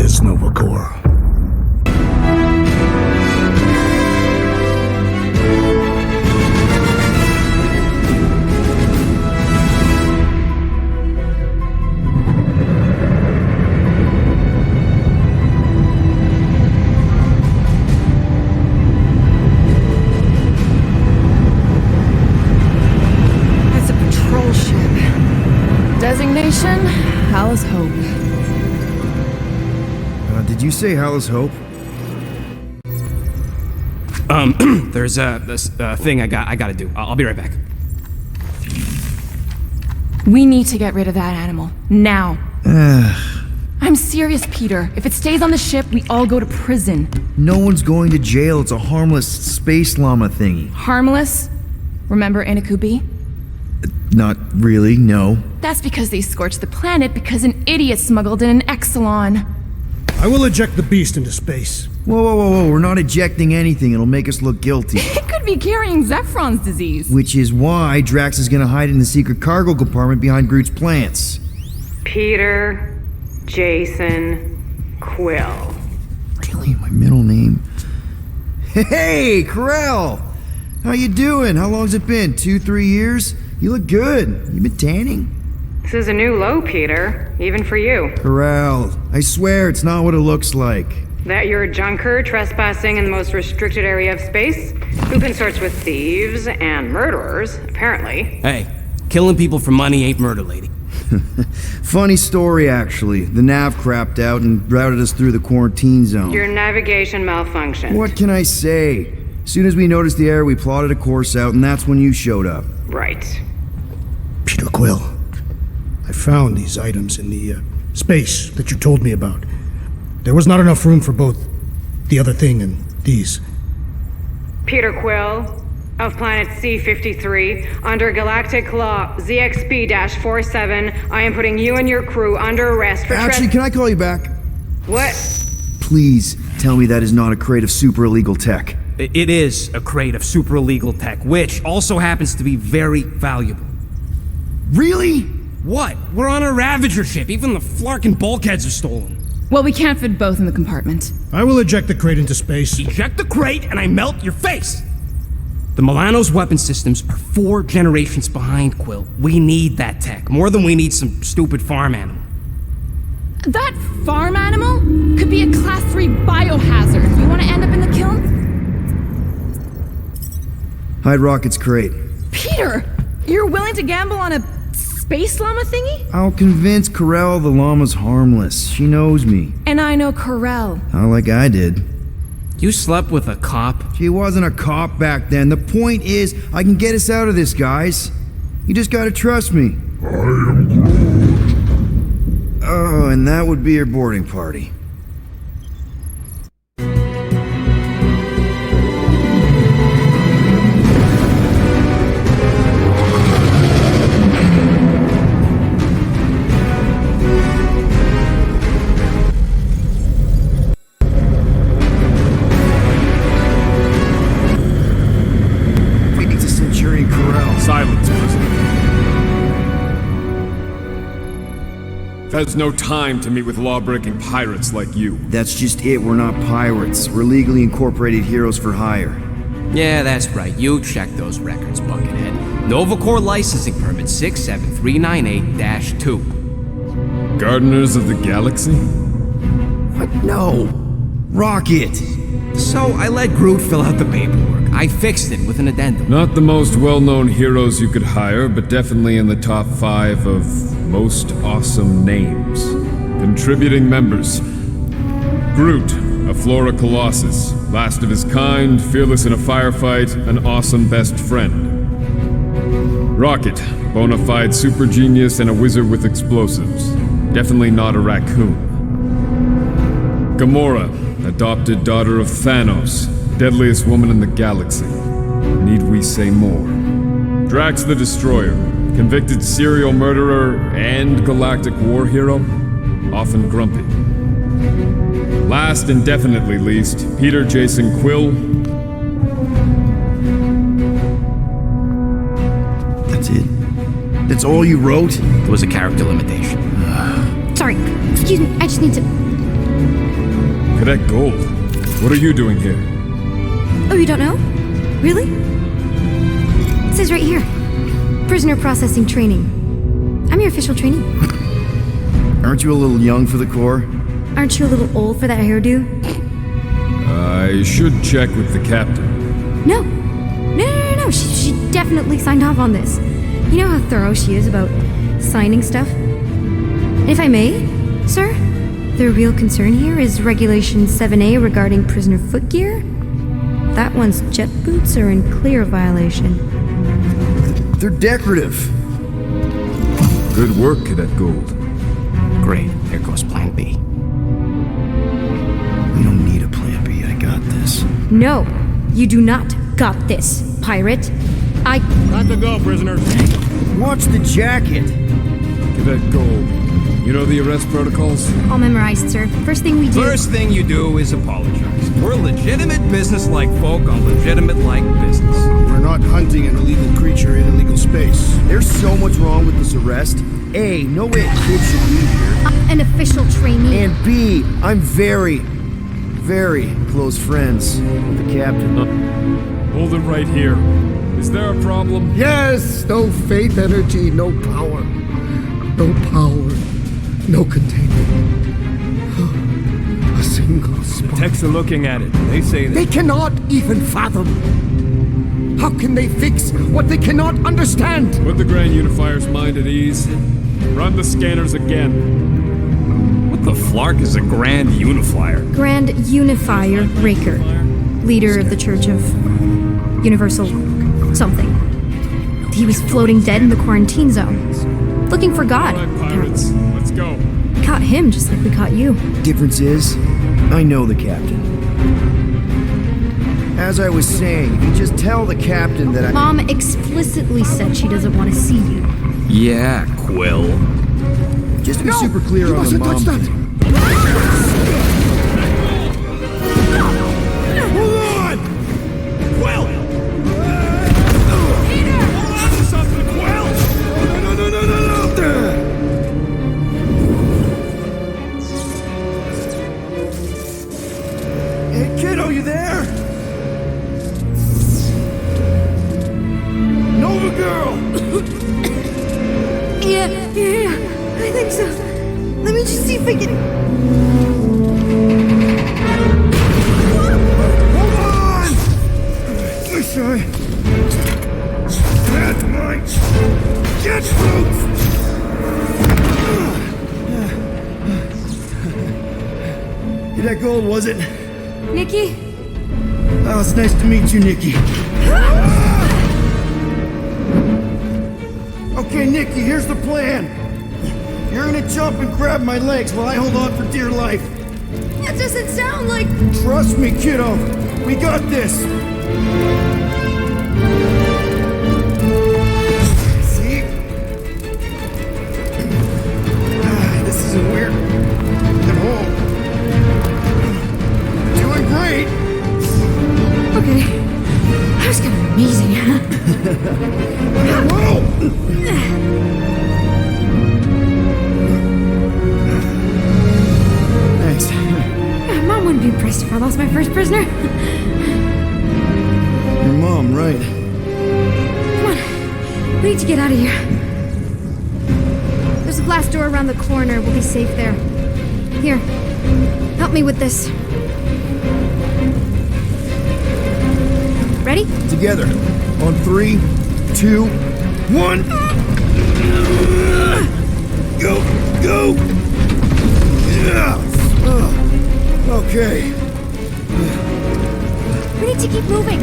this, Nova Corps. That's a patrol ship. Designation, Hal's Hope. Did you say Hal's Hope? There's this thing I gotta do. I'll be right back. We need to get rid of that animal. Now. I'm serious, Peter. If it stays on the ship, we all go to prison. No one's going to jail. It's a harmless space llama thingy. Harmless? Remember Inakubi? Not really, no. That's because they scorched the planet because an idiot smuggled in an Exelon. I will eject the beast into space. Whoa. We're not ejecting anything. It'll make us look guilty. It could be carrying Zephron's disease. Which is why Drax is gonna hide in the secret cargo compartment behind Groot's plants. Peter Jason Quill. Really? My middle name? Hey, Corell! How you doing? How long's it been? 2-3 years? You look good. You been tanning? This is a new low, Peter. Even for you. Corell, I swear it's not what it looks like. That you're a junker trespassing in the most restricted area of space? Who consorts with thieves and murderers, apparently. Hey, killing people for money ain't murder, lady. Funny story, actually. The nav crapped out and routed us through the quarantine zone. Your navigation malfunctioned. What can I say? As soon as we noticed the error, we plotted a course out, and that's when you showed up. Right. Peter Quill, I found these items in the space that you told me about. There was not enough room for both the other thing and these. Peter Quill, of planet C-53, under Galactic Law ZXP-47, I am putting you and your crew under arrest for Actually, can I call you back? What? Please tell me that is not a crate of super illegal tech. It is a crate of super illegal tech, which also happens to be very valuable. Really? What? We're on a Ravager ship. Even the Flarkin bulkheads are stolen. Well, we can't fit both in the compartment. I will eject the crate into space. Eject the crate and I melt your face! The Milano's weapon systems are 4 generations behind, Quill. We need that tech, more than we need some stupid farm animal. That farm animal could be a Class 3 biohazard. You want to end up in the kiln? Hide Rocket's crate. Peter! You're willing to gamble on a space llama thingy? I'll convince Corell the llama's harmless. She knows me. And I know Corell. Not like I did. You slept with a cop? She wasn't a cop back then. The point is, I can get us out of this, guys. You just gotta trust me. I am Groot. Oh, and that would be your boarding party. Silence, President. There's no time to meet with law-breaking pirates like you. That's just it. We're not pirates. We're legally incorporated heroes for hire. Yeah, that's right. You check those records, Buckethead. Novacore licensing permit 67398-2. Gardeners of the Galaxy? What? No. Rocket! So I let Groot fill out the paperwork. I fixed it with an addendum. Not the most well-known heroes you could hire, but definitely in the top 5 of most awesome names. Contributing members. Groot, a Flora Colossus, last of his kind, fearless in a firefight, an awesome best friend. Rocket, bona fide super genius and a wizard with explosives. Definitely not a raccoon. Gamora, adopted daughter of Thanos, deadliest woman in the galaxy. Need we say more? Drax the Destroyer, convicted serial murderer and galactic war hero, often grumpy. Last and definitely least, Peter Jason Quill. That's it? That's all you wrote? It was a character limitation. Sorry, excuse me, I just need to... Cadet Gold, what are you doing here? Oh, you don't know? Really? It says right here. Prisoner processing training. I'm your official trainee. Aren't you a little young for the Corps? Aren't you a little old for that hairdo? I should check with the captain. No. No. She definitely signed off on this. You know how thorough she is about signing stuff? And if I may, sir, the real concern here is Regulation 7A regarding prisoner footgear. That one's jet boots are in clear violation. They're decorative. Good work, Cadet Gold. Great. Here goes Plan B. We don't need a plan B. I got this. No, you do not got this, pirate. Time to go, prisoners. Watch the jacket. Cadet Gold, you know the arrest protocols? All memorized, sir. First thing we do. First thing you do is apologize. We're legitimate business-like folk on legitimate-like business. We're not hunting an illegal creature in illegal space. There's so much wrong with this arrest. A, no way a kid should be here. An official trainee. And B, I'm very, very close friends with the captain. Hold it right here. Is there a problem? Yes, no faith energy, no power. No power, no containment. A single spark. Techs are looking at it. They say They cannot even fathom. How can they fix what they cannot understand? Put the Grand Unifier's mind at ease. Run the scanners again. What the flark is a Grand Unifier? Grand Unifier Raker. Leader of the Church of Universal something. He was floating dead in the quarantine zone. Looking for God. All right, pirates, let's go. We caught him just like we caught you. Difference is, I know the captain. As I was saying, if you just tell the captain that Mom explicitly said she doesn't want to see you. Yeah, Quill. just to be super clear on the mom. Hey, kiddo, you there? Nova girl! Yeah, I think so. Let me just see if I can. Hold on! Wish I had my jet boots! That gold, was it? Nikki? Oh, it's nice to meet you, Nikki. Okay, Nikki, here's the plan. You're gonna jump and grab my legs while I hold on for dear life. That doesn't sound like. Trust me, kiddo. We got this. See? This isn't weird at all. Doing great. Okay. That was kind of amazing, huh? Whoa! Thanks. Mom wouldn't be impressed if I lost my first prisoner. Your mom, right? Come on. We need to get out of here. There's a glass door around the corner. We'll be safe there. Here. Help me with this. Ready? Together. On 3, 2, 1. Go! Go! Yeah. Okay. We need to keep moving.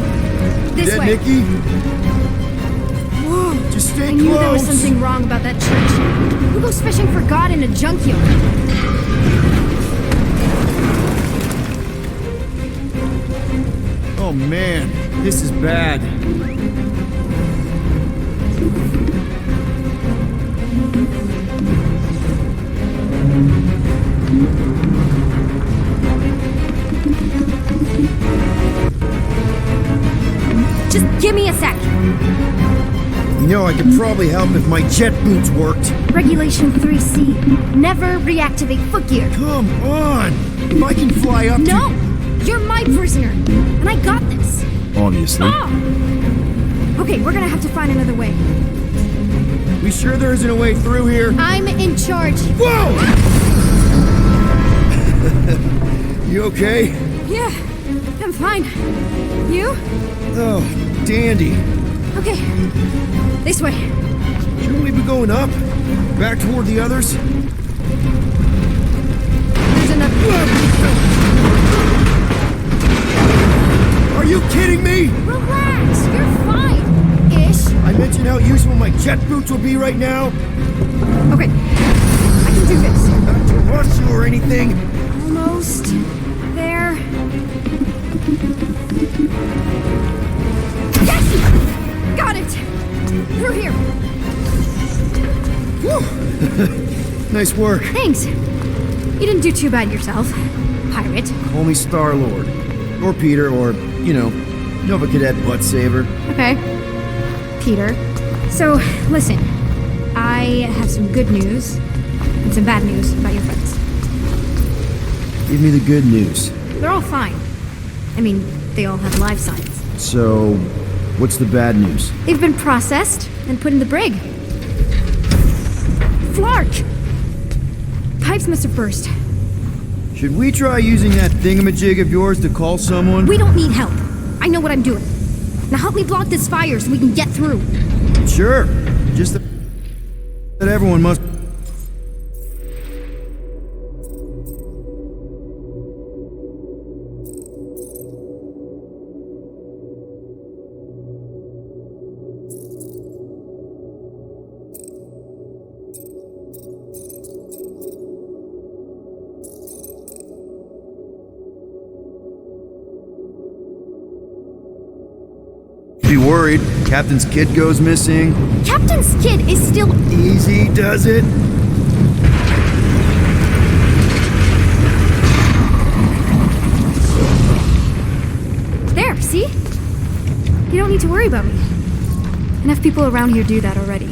This Dead, way. Nikki? Whoa. Just stay I knew there was close. something wrong about that church. Who goes fishing for God in a junkyard? Oh man, this is bad. Just give me a sec. You know, I could probably help if my jet boots worked. Regulation 3C. Never reactivate footgear. Come on! If I can fly up No! You're my prisoner, and I got this. Obviously. Ah! Okay, we're gonna have to find another way. We sure there isn't a way through here? I'm in charge. Whoa! You okay? Yeah, I'm fine. You? Oh, dandy. Okay. This way. Shouldn't we be going up? Back toward the others? There's another. Are you kidding me? Relax, you're fine. Ish. I mentioned how useful my jet boots will be right now. Okay. I can do this. Not to rush you or anything. Almost there. Yes! Got it! Through here. Nice work. Thanks. You didn't do too bad yourself, pirate. Call me Star-Lord. Or Peter, or, Nova Cadet Butt Saver. Okay. Peter. So, listen. I have some good news and some bad news about your friends. Give me the good news. They're all fine. I mean, they all have life signs. So, what's the bad news? They've been processed and put in the brig. Flark! Pipes must have burst. Should we try using that thingamajig of yours to call someone? We don't need help. I know what I'm doing. Now help me block this fire so we can get through. Sure. Just that everyone must... be worried. Captain's kid goes missing. Captain's kid is still... Easy does it. There, see? You don't need to worry about me. Enough people around here do that already.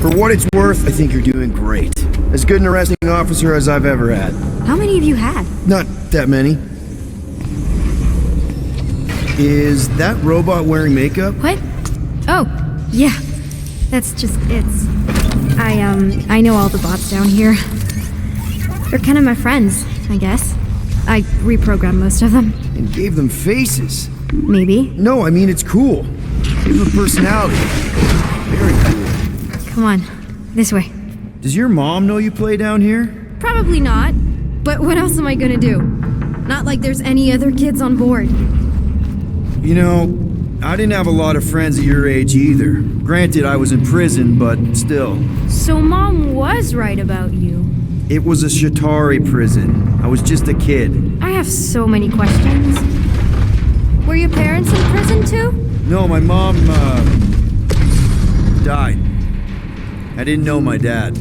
For what it's worth, I think you're doing great. As good an arresting officer as I've ever had. How many have you had? Not that many. Is that robot wearing makeup? What? Oh, yeah. That's just, it's... I know all the bots down here. They're kind of my friends, I guess. I reprogrammed most of them. And gave them faces. Maybe. No, I mean it's cool. Give them personality. Very cool. Come on, this way. Does your mom know you play down here? Probably not. But what else am I gonna do? Not like there's any other kids on board. You know, I didn't have a lot of friends at your age either. Granted, I was in prison, but still. So Mom was right about you. It was a Shatari prison. I was just a kid. I have so many questions. Were your parents in prison too? No, my mom, died. I didn't know my dad.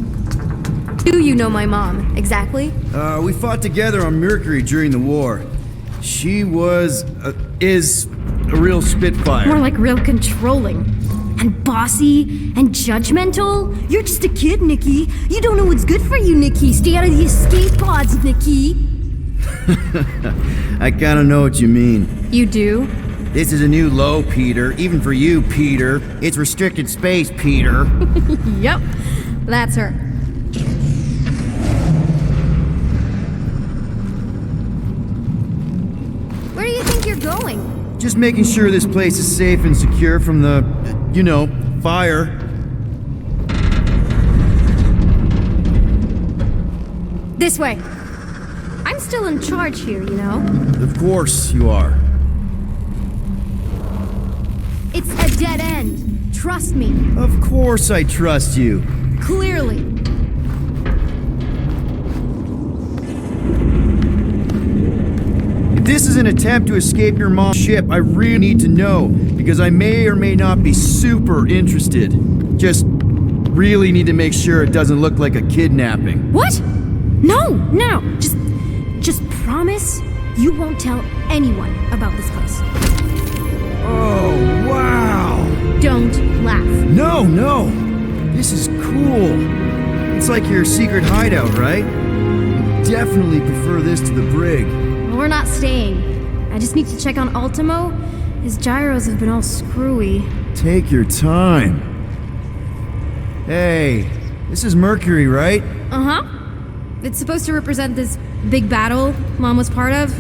Do you know my mom, exactly? We fought together on Mercury during the war. She is a real spitfire. More like real controlling. And bossy and judgmental. You're just a kid, Nikki. You don't know what's good for you, Nikki. Stay out of the escape pods, Nikki. I kinda know what you mean. You do? This is a new low, Peter. Even for you, Peter. It's restricted space, Peter. Yep. That's her. Where do you think you're going? Just making sure this place is safe and secure from the, fire. This way. I'm still in charge here, you know? Of course you are. It's a dead end. Trust me. Of course I trust you. Clearly. If this is an attempt to escape your mom's ship, I really need to know, because I may or may not be super interested. Just really need to make sure it doesn't look like a kidnapping. What? No. Just promise you won't tell anyone about this place. Oh, wow! Don't laugh. No! This is cool. It's like your secret hideout, right? definitely prefer this to the brig. We're not staying. I just need to check on Ultimo. His gyros have been all screwy. Take your time. Hey, this is Mercury, right? Uh-huh. It's supposed to represent this big battle Mom was part of.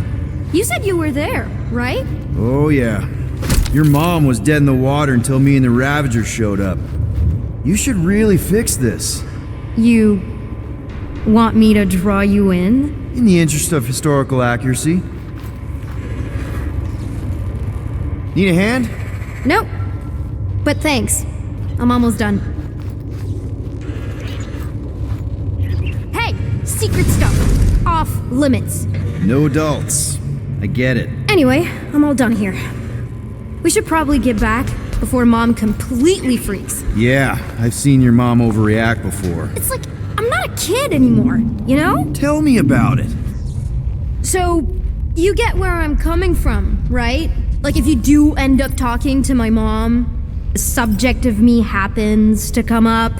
You said you were there, right? Oh, yeah. Your mom was dead in the water until me and the Ravagers showed up. You should really fix this. You want me to draw you in? In the interest of historical accuracy. Need a hand? Nope. But thanks. I'm almost done. Hey! Secret stuff! Off limits. No adults. I get it. Anyway, I'm all done here. We should probably get back before Mom completely freaks. Yeah, I've seen your mom overreact before. It's like, I'm not a kid anymore, you know? Tell me about it. So, you get where I'm coming from, right? Like, if you do end up talking to my mom, the subject of me happens to come up.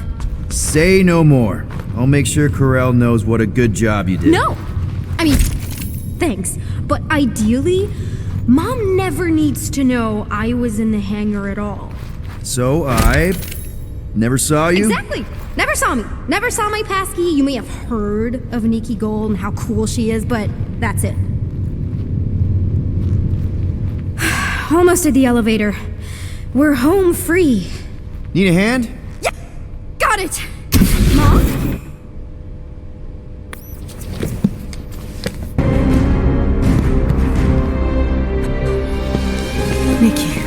Say no more. I'll make sure Corell knows what a good job you did. No! I mean, thanks. But ideally, Mom never needs to know I was in the hangar at all. So I never saw you? Exactly! Never saw me. Never saw my passkey. You may have heard of Nikki Gold and how cool she is, but that's it. Almost at the elevator. We're home free. Need a hand? Yeah! Got it! Mom? Nikki.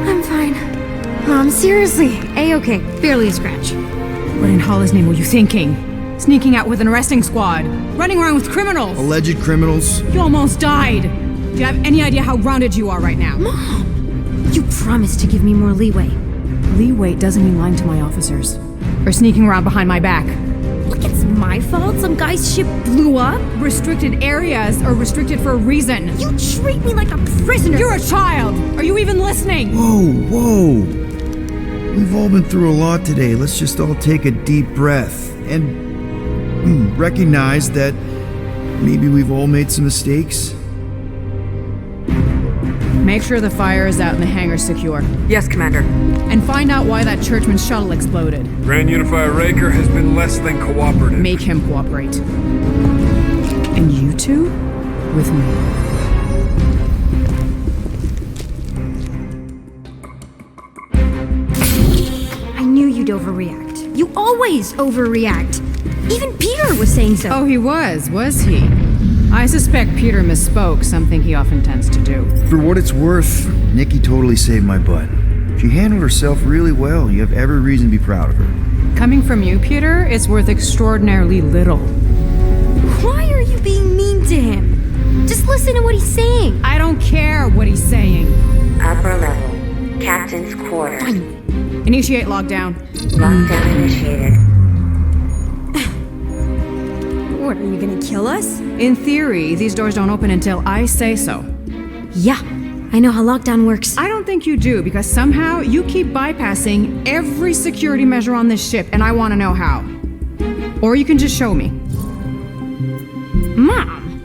I'm fine. Mom, seriously. A-okay. Barely a scratch. What in Hollis' name were you thinking? Sneaking out with an arresting squad? Running around with criminals? Alleged criminals? You almost died! Do you have any idea how grounded you are right now? Mom! You promised to give me more leeway. Leeway doesn't mean lying to my officers. Or sneaking around behind my back. Look, it's my fault some guy's ship blew up. Restricted areas are restricted for a reason. You treat me like a prisoner. You're a child! Are you even listening? Whoa. We've all been through a lot today. Let's just all take a deep breath and recognize that maybe we've all made some mistakes. Make sure the fire is out and the hangar's secure. Yes, Commander. And find out why that churchman's shuttle exploded. Grand Unifier Raker has been less than cooperative. Make him cooperate. And you two? With me. I knew you'd overreact. You always overreact. Even Peter was saying so. Oh, he was he? I suspect Peter misspoke, something he often tends to do. For what it's worth, Nikki totally saved my butt. She handled herself really well. You have every reason to be proud of her. Coming from you, Peter, it's worth extraordinarily little. Why are you being mean to him? Just listen to what he's saying. I don't care what he's saying. Upper level. Captain's quarters. Initiate lockdown. Lockdown initiated. What, are you gonna kill us? In theory, these doors don't open until I say so. Yeah, I know how lockdown works. I don't think you do, because somehow you keep bypassing every security measure on this ship, and I want to know how. Or you can just show me. Mom!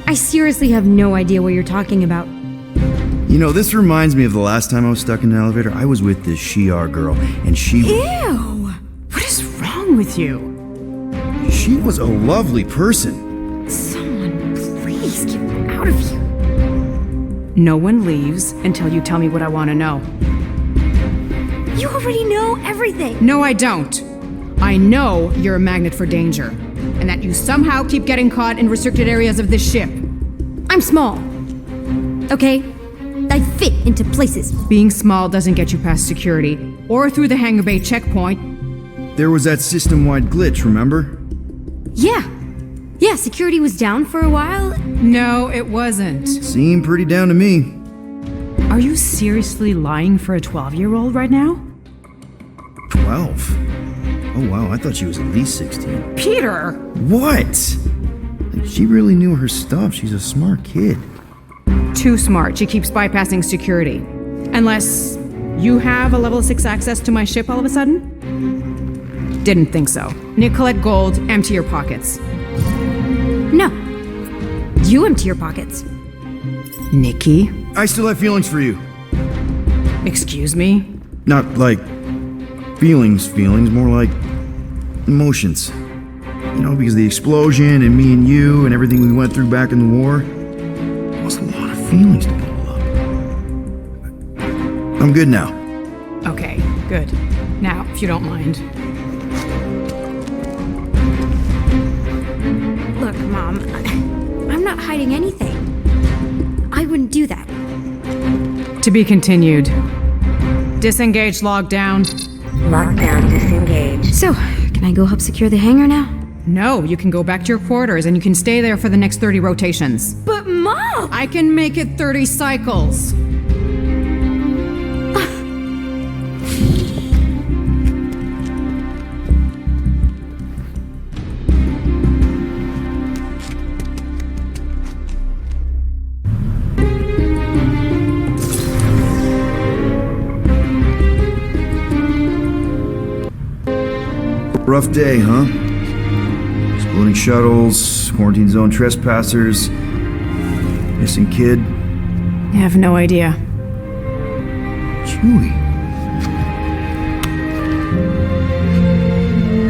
I seriously have no idea what you're talking about. You know, this reminds me of the last time I was stuck in an elevator. I was with this Shi'ar girl, and she What is wrong with you? she was a lovely person. Someone please get me out of here. No one leaves until you tell me what I want to know. You already know everything. No, I don't. I know you're a magnet for danger, and that you somehow keep getting caught in restricted areas of this ship. I'm small. Okay? I fit into places. Being small doesn't get you past security, or through the hangar bay checkpoint. There was that system-wide glitch, remember? Yeah, security was down for a while. No, it wasn't. Seemed pretty down to me. Are you seriously lying for a 12-year-old right now? 12? Oh wow, I thought she was at least 16. Peter! What? Like, she really knew her stuff. She's a smart kid. Too smart. She keeps bypassing security. Unless you have a level 6 access to my ship all of a sudden? Didn't think so. Nick, collect gold, empty your pockets. No. You empty your pockets. Nikki? I still have feelings for you. Excuse me? Not like feelings, more like emotions. You know, because the explosion and me and you and everything we went through back in the war, it was a lot of feelings to bottle up. I'm good now. Okay, good. Now, if you don't mind. Look, Mom, I'm not hiding anything. I wouldn't do that. To be continued. Disengage lockdown. Lockdown disengaged. So, can I go help secure the hangar now? No, you can go back to your quarters and you can stay there for the next 30 rotations. But Mom! I can make it 30 cycles. Rough day, huh? Exploding shuttles, quarantine zone trespassers, missing kid. I have no idea. Chewie.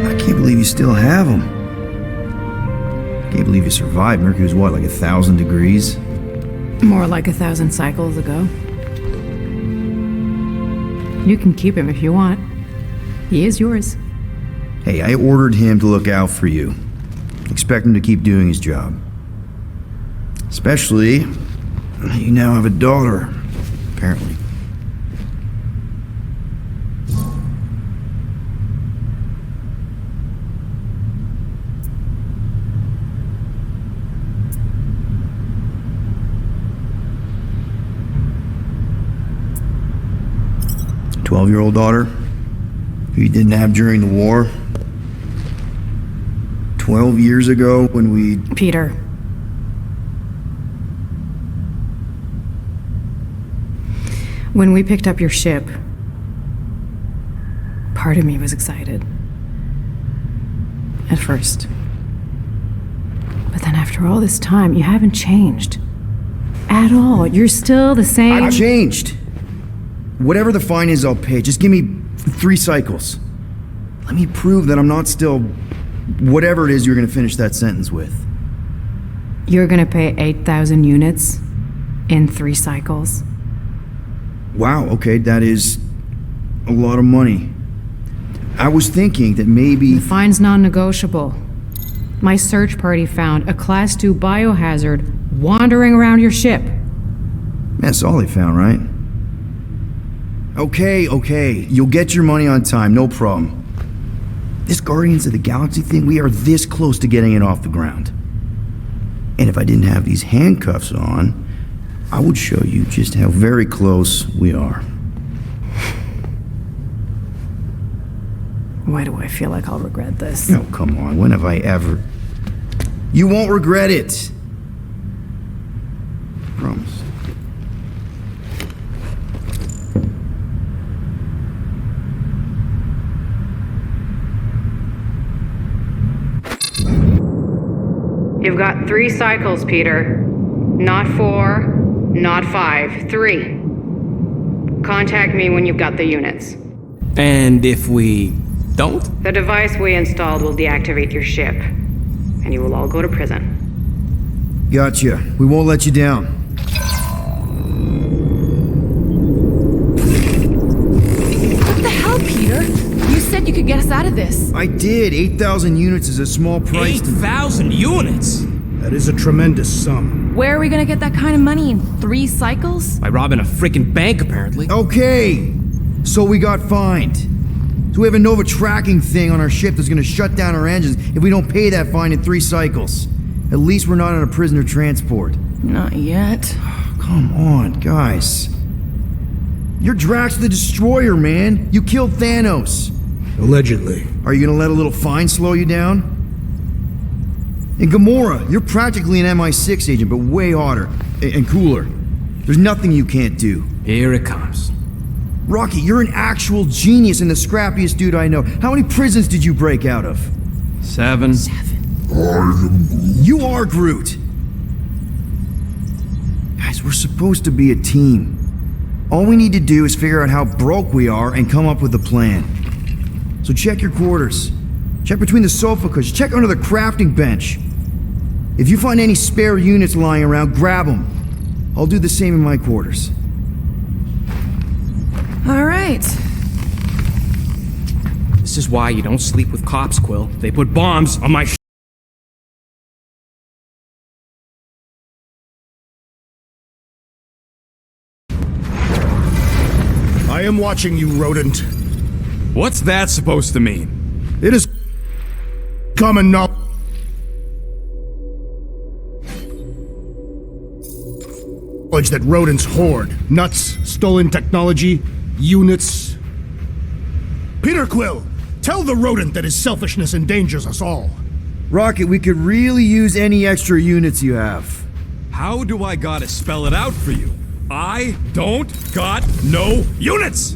I can't believe you still have him. I can't believe you survived. Mercury was what, like 1,000 degrees? More like 1,000 cycles ago. You can keep him if you want. He is yours. Hey, I ordered him to look out for you. Expect him to keep doing his job. Especially, you now have a daughter, apparently. A 12-year-old daughter who you didn't have during the war. 12 years ago when we... Peter. When we picked up your ship, part of me was excited. At first. But then after all this time, you haven't changed. At all. You're still the same... I've changed. Whatever the fine is, I'll pay. Just give me 3 cycles. Let me prove that I'm not still... whatever it is you're gonna finish that sentence with. You're gonna pay 8,000 units in 3 cycles. Wow, okay, that is a lot of money. I was thinking that maybe... The fine's non-negotiable. My search party found a Class 2 biohazard wandering around your ship. That's all they found, right? Okay, you'll get your money on time, no problem. This Guardians of the Galaxy thing, we are this close to getting it off the ground. And if I didn't have these handcuffs on, I would show you just how very close we are. Why do I feel like I'll regret this? Oh, come on, when have I ever... You won't regret it. I promise. You've got 3 cycles, Peter. Not 4, not 5, 3. Contact me when you've got the units. And if we don't? The device we installed will deactivate your ship, and you will all go to prison. Gotcha. We won't let you down. What the hell, Peter? You said you could get us out of this. I did. 8,000 units is a small price. 8,000 units? That is a tremendous sum. Where are we gonna get that kind of money in 3 cycles? By robbing a freaking bank, apparently. Okay, so we got fined. So we have a Nova tracking thing on our ship that's gonna shut down our engines if we don't pay that fine in 3 cycles. At least we're not on a prisoner transport. Not yet. Come on, guys. You're Drax the Destroyer, man. You killed Thanos. Allegedly. Are you gonna let a little fine slow you down? And Gamora, you're practically an MI6 agent, but way hotter and cooler. There's nothing you can't do. Here it comes. Rocky, you're an actual genius and the scrappiest dude I know. How many prisons did you break out of? 7. You are Groot. Guys, we're supposed to be a team. All we need to do is figure out how broke we are and come up with a plan. So check your quarters. Check between the sofa cushions. Check under the crafting bench. If you find any spare units lying around, grab them. I'll do the same in my quarters. All right. This is why you don't sleep with cops, Quill. They put bombs on my I am watching you, rodent. What's that supposed to mean? It is common knowledge that rodents hoard nuts, stolen technology, units. Peter Quill, tell the rodent that his selfishness endangers us all. Rocket, we could really use any extra units you have. How do I gotta spell it out for you? I don't got no units!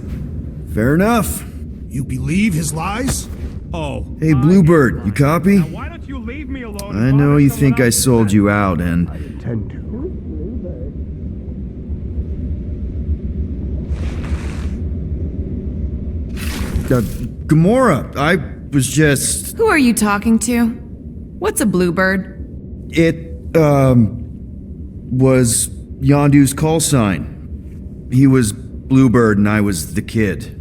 Fair enough. You believe his lies? Oh. Hey, Bluebird, you copy? Why don't you leave me alone? I know you think I sold you out, and Intend to. Gamora, I was just... Who are you talking to? What's a bluebird? It, was Yondu's call sign. He was Bluebird and I was the kid.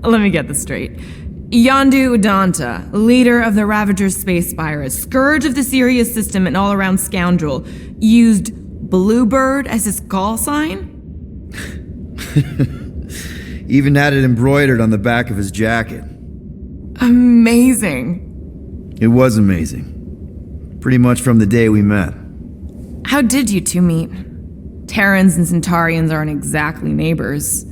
Let me get this straight. Yondu Udonta, leader of the Ravagers space virus, scourge of the Sirius system and all-around scoundrel, used Bluebird as his call sign? Even had it embroidered on the back of his jacket. Amazing. It was amazing. Pretty much from the day we met. How did you two meet? Terrans and Centaurians aren't exactly neighbors.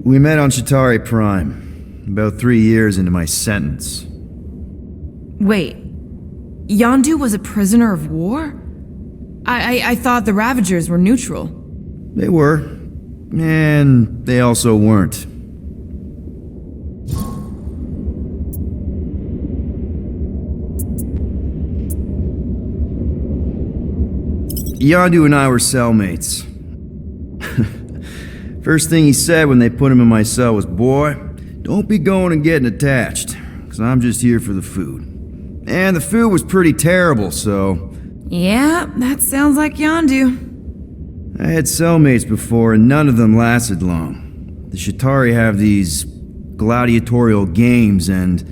We met on Chitauri Prime, about 3 years into my sentence. Wait, Yondu was a prisoner of war? I thought the Ravagers were neutral. They were, and they also weren't. Yondu and I were cellmates. First thing he said when they put him in my cell was, "Boy, don't be going and getting attached, because I'm just here for the food." And the food was pretty terrible, so... Yeah, that sounds like Yondu. I had cellmates before, and none of them lasted long. The Chitauri have these gladiatorial games, and...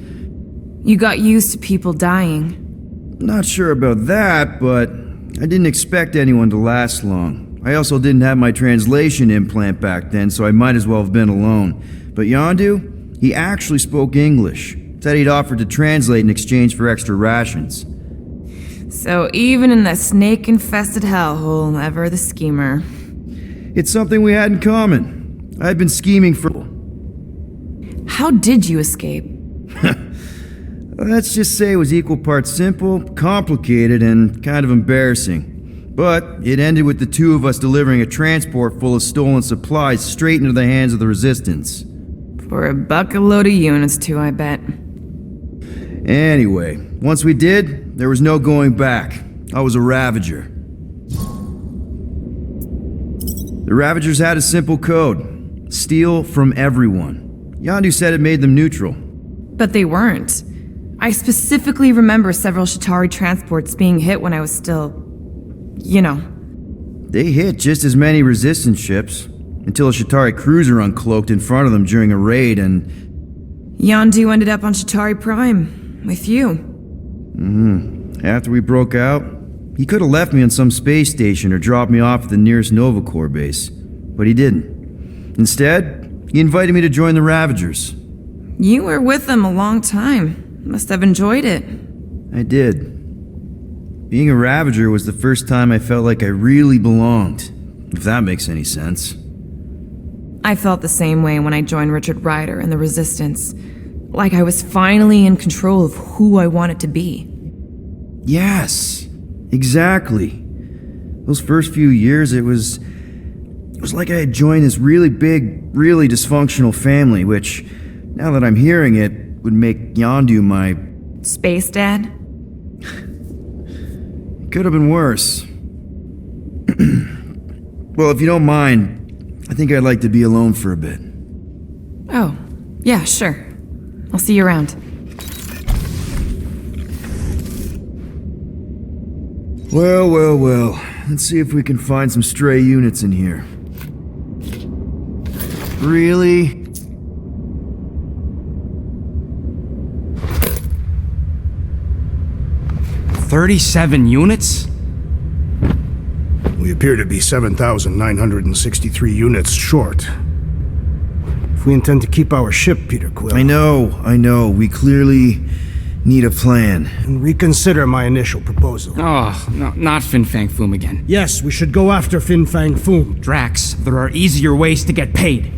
You got used to people dying. Not sure about that, but I didn't expect anyone to last long. I also didn't have my translation implant back then, so I might as well have been alone. But Yondu, he actually spoke English. Said he'd offered to translate in exchange for extra rations. So even in the snake-infested hellhole, ever the schemer. It's something we had in common. I'd been scheming for... How did you escape? Let's just say it was equal parts simple, complicated, and kind of embarrassing. But it ended with the two of us delivering a transport full of stolen supplies straight into the hands of the Resistance. For a bucket load of units, too, I bet. Anyway, once we did, there was no going back. I was a Ravager. The Ravagers had a simple code. Steal from everyone. Yondu said it made them neutral. But they weren't. I specifically remember several Chitauri transports being hit when I was still... you know. They hit just as many Resistance ships, until a Chitauri cruiser uncloaked in front of them during a raid and... Yondu ended up on Chitauri Prime, with you. After we broke out, he could have left me on some space station or dropped me off at the nearest Nova Corps base, but he didn't. Instead, he invited me to join the Ravagers. You were with them a long time. Must have enjoyed it. I did. Being a Ravager was the first time I felt like I really belonged, if that makes any sense. I felt the same way when I joined Richard Rider and the Resistance. Like I was finally in control of who I wanted to be. Yes, exactly. Those first few years, it was like I had joined this really big, really dysfunctional family, which, now that I'm hearing it, would make Yondu my... Space dad? It could have been worse. Well, if you don't mind, I think I'd like to be alone for a bit. Oh, yeah, sure. I'll see you around. Well, well, well. Let's see if we can find some stray units in here. Really? "37 units? We appear to be 7,963 units short. If we intend to keep our ship, Peter Quill... I know. We clearly need a plan. And reconsider my initial proposal. Oh, no, not Fin Fang Foom again. Yes, we should go after Fin Fang Foom. Drax, there are easier ways to get paid.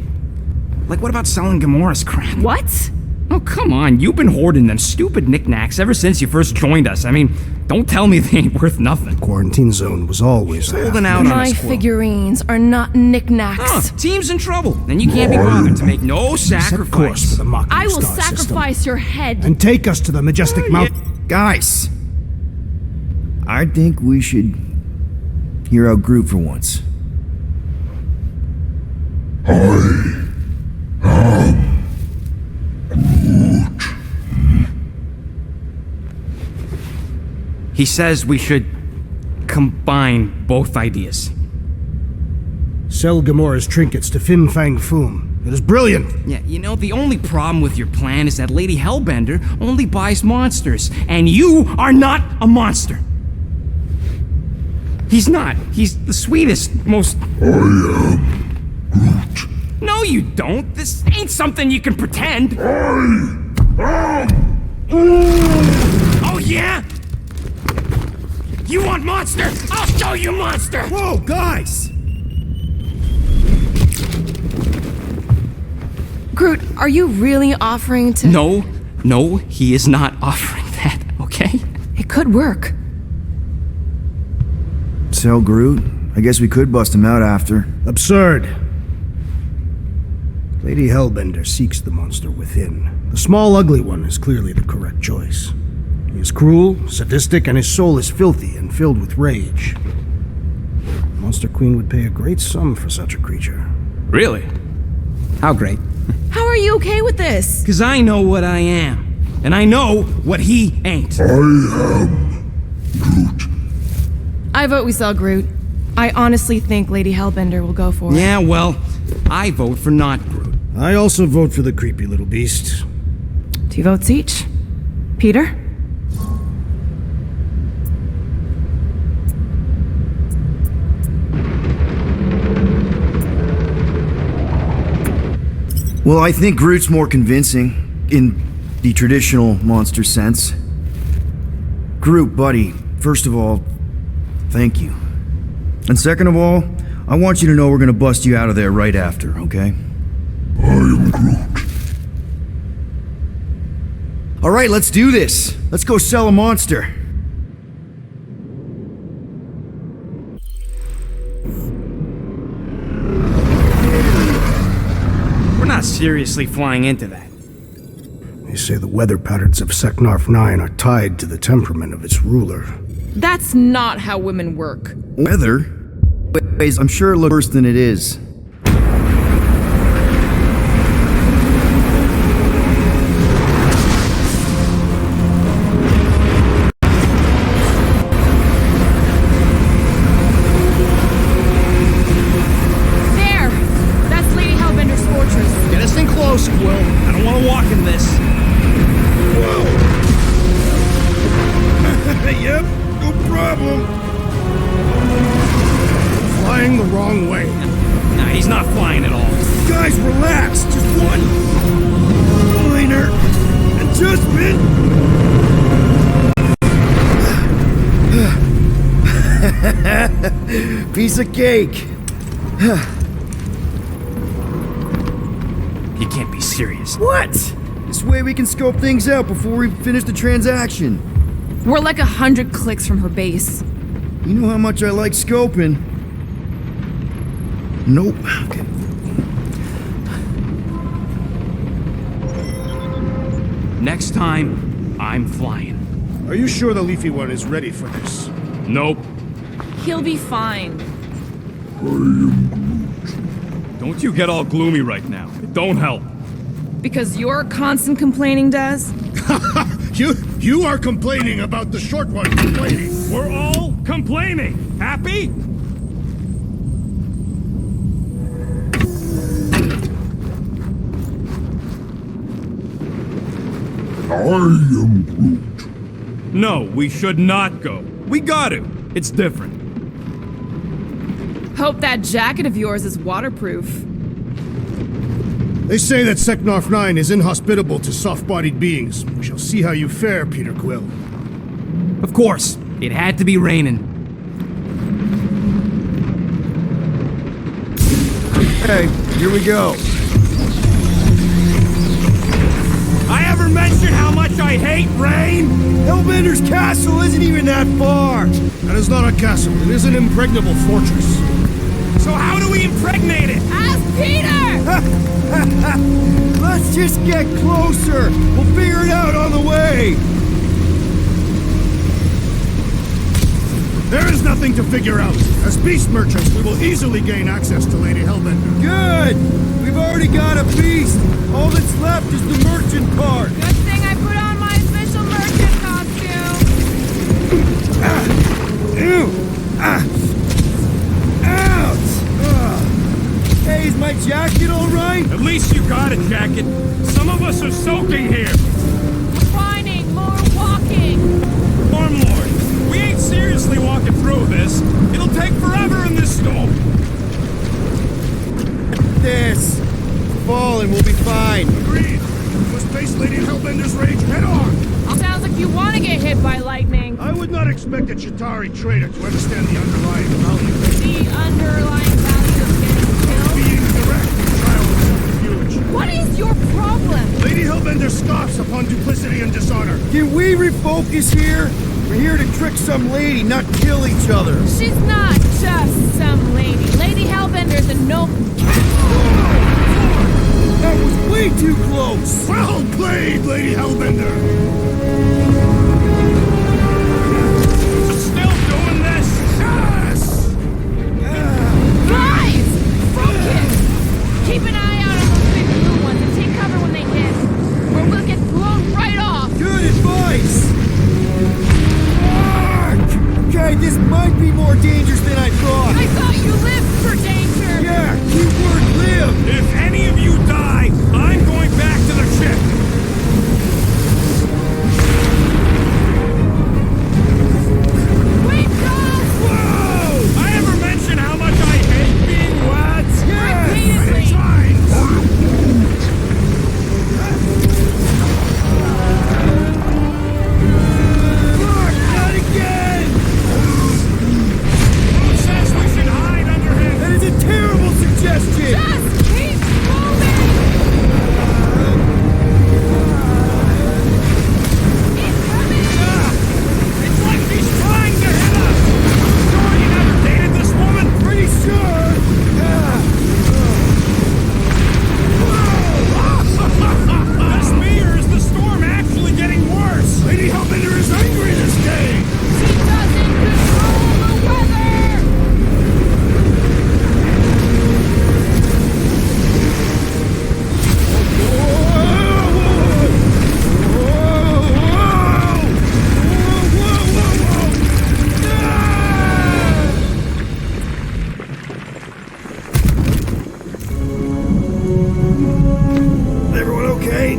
Like, what about selling Gamora's crap? What? Oh, come on. You've been hoarding them stupid knickknacks ever since you first joined us. I mean, don't tell me they ain't worth nothing. Quarantine zone was always there. Holding out on My us, Quill. figurines are not knickknacks. Oh, team's in trouble. Then you can't be bothered to make no Set course for sacrifice. the Mocking I will Star system. sacrifice your head. And take us to the majestic mountain. Guys! I think we should hear out Groot for once. He says we should combine both ideas. Sell Gamora's trinkets to Fin Fang Foom. It is brilliant. Yeah, you know, the only problem with your plan is that Lady Hellbender only buys monsters, and you are not a monster. He's not. He's the sweetest, most... I am Groot. No, you don't. This ain't something you can pretend. Oh, yeah? You want monster? I'll show you monster! Whoa, guys! Groot, are you really offering to... No, he is not offering that, okay? It could work. Sell Groot? I guess we could bust him out after. Absurd. Lady Hellbender seeks the monster within. The small, ugly one is clearly the correct choice. He is cruel, sadistic, and his soul is filthy and filled with rage. Monster Queen would pay a great sum for such a creature. Really? How great? How are you okay with this? Because I know what I am. And I know what he ain't. I vote we sell Groot. I honestly think Lady Hellbender will go for it. Yeah, well, I vote for not Groot. I also vote for the creepy little beast. 2 votes each. Peter? Well, I think Groot's more convincing, in the traditional monster sense. Groot, buddy, first of all, thank you. And second of all, I want you to know we're gonna bust you out of there right after, okay? I am Groot. Alright, let's do this. Let's go sell a monster. We're not seriously flying into that. They say the weather patterns of Seknarf 9 are tied to the temperament of its ruler. That's not how women work. Weather? Anyways, I'm sure it looks worse than it is. There! That's Lady Hellbender's fortress. Get us in close, Quill. I don't want to walk in this. Yep, no problem. Flying the wrong way. Nah, he's not flying at all. Guys, relax. Just one minor adjustment. Piece of cake. You can't be serious. What? This way we can scope things out before we finish the transaction. We're like 100 clicks from her base. You know how much I like scoping. Nope. Okay. Next time, I'm flying. Are you sure the Leafy One is ready for this? Nope. He'll be fine. Don't you get all gloomy right now. It don't help. Because your constant complaining does? You are complaining about the short one complaining. We're all complaining. Happy? No, we should not go. We got to. It's different. Hope that jacket of yours is waterproof. They say that Seknarf 9 is inhospitable to soft-bodied beings. We shall see how you fare, Peter Quill. Of course, it had to be raining. Okay, here we go. I ever mentioned how much I hate rain? Hellbender's castle isn't even that far. That is not a castle. It is an impregnable fortress. So how do we impregnate it? Ask Peter! Let's just get closer. We'll figure it out on the way. There is nothing to figure out. As beast merchants, we will easily gain access to Lady Hellbender. Good. We've already got a beast. All that's left is the merchant part. Good thing I put on my official merchant costume. Ew. Ouch. Hey, is my jacket all right? At least you got a jacket. Some of us are soaking here. Finding more walking. Stormlord, we ain't seriously walking through this. It'll take forever in this storm. This. Fall and we'll be fine. Agreed. Let's face Lady Hellbender's rage head on. Sounds like you want to get hit by lightning. I would not expect a Chitauri trader to understand the underlying value. The underlying value of getting killed. Being direct, child, is huge. What is your problem? Lady Hellbender scoffs upon duplicity and dishonor. Can we refocus here? We're here to trick some lady, not kill each other. She's not just some lady. Lady Hellbender's a noble. That was way too close. Well played, Lady Hellbender. Still doing this? Yes! Guys! Focus! Keep an eye out on those big blue ones and take cover when they hit. Or we'll get blown right off. Good advice. Okay, this might be more dangerous than I thought. I thought you lived for danger. Yeah, keyword live. If any of you die, I'm going back to the ship. Wait, Charles! Whoa! I ever mention how much I hate being wet? Repeatedly. Fuck, not again. Who says we should hide under him? That is a terrible suggestion. Just keep moving! He's coming! It's like he's trying to hit us. Sure you never dated this woman? Pretty sure. This me, or is the storm actually getting worse? Lady Hellbender is angry this day. She doesn't control the weather! Everyone okay?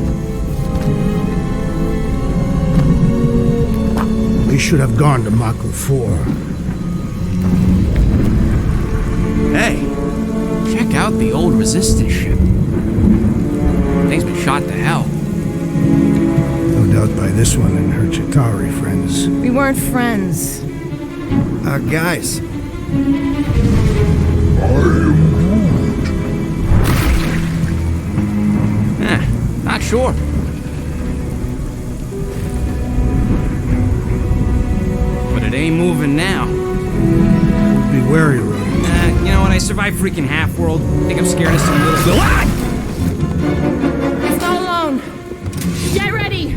We should have gone to Mako 4. Hey, check out the old Resistance ship. Thing's been shot to hell. No doubt by this one and her Chitauri friends. We weren't friends. Guys. Not sure. But it ain't moving now. Where are you, Rudy? You know what? I survived freaking Half-World. Think I'm scared of some little... Ah! It's not alone. Get ready.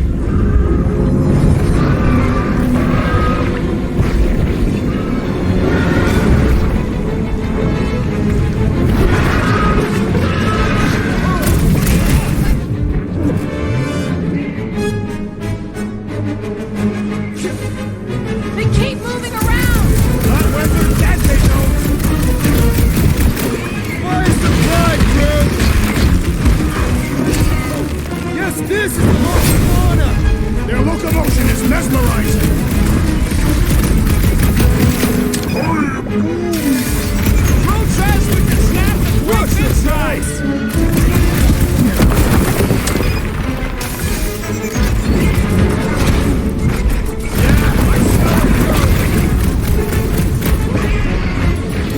They keep moving around. Not when they're dead, they don't. Where's the blood, dude? Yes, this is the local fauna. Their locomotion is mesmerizing. Road says we can snap the quick this nice.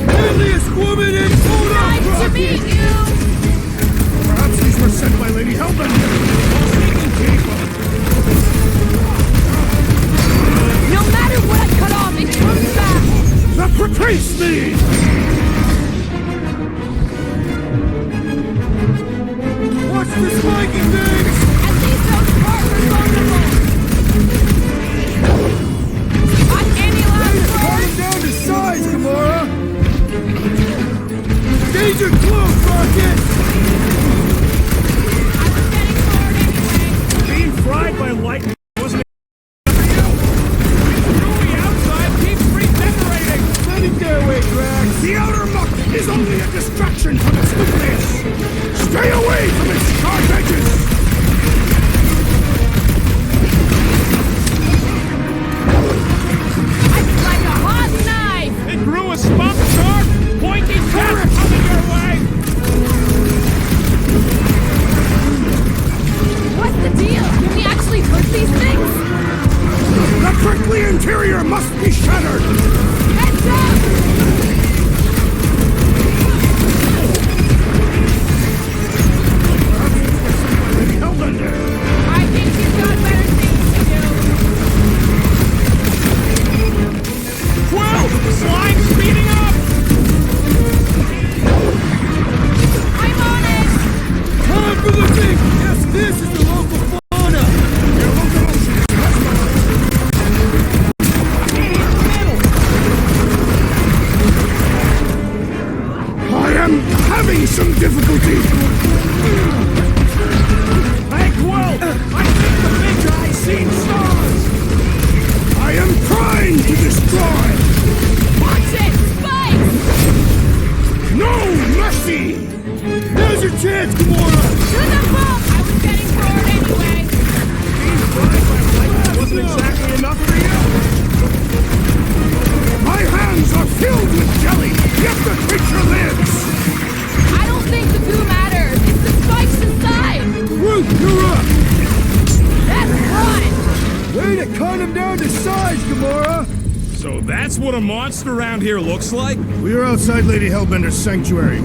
Deadliest woman in Photo Nice to meet you. Perhaps these were sent by Lady Hellbender. Sneaking people. No matter what I cut off, it comes back. The Patrice League! What's the spiky things? At least those parts are vulnerable. On any last Cut word. him down to size, Gamora. Danger close, Rocket. I was getting bored anyway. Being fried by lightning wasn't it for you? Chewy outside keeps regenerating! Let him get away, Drax. The outer muck is only a distraction from its nucleus! Stay away from its sharp edges! It's like a hot knife. It grew a spunk sharp, pointy tip coming your way! What's the deal? Can we actually push these things? The prickly interior must be shattered! Heads up! Lady Hellbender! I think she's got better things to do. Quill! Slime speeding up! I'm on it. Time for the thing. Yes, this is the local fauna. Their locomotion is mesmerizing! I am having some difficulty! Hey, Quill! I think the big guy's seen stars! I am trying to destroy! Watch it. Spikes. No mercy! Now's your chance, Gamora. To the bump. I was getting bored anyway. Being fried by lightning wasn't exactly enough for you? My hands are filled with jelly, yet the creature lives! I don't think the goo matters. It's the spikes inside. Groot, you're up. That's right. Way to cut him down to size, Gamora. So that's what a monster around here looks like? We are outside Lady Hellbender's sanctuary.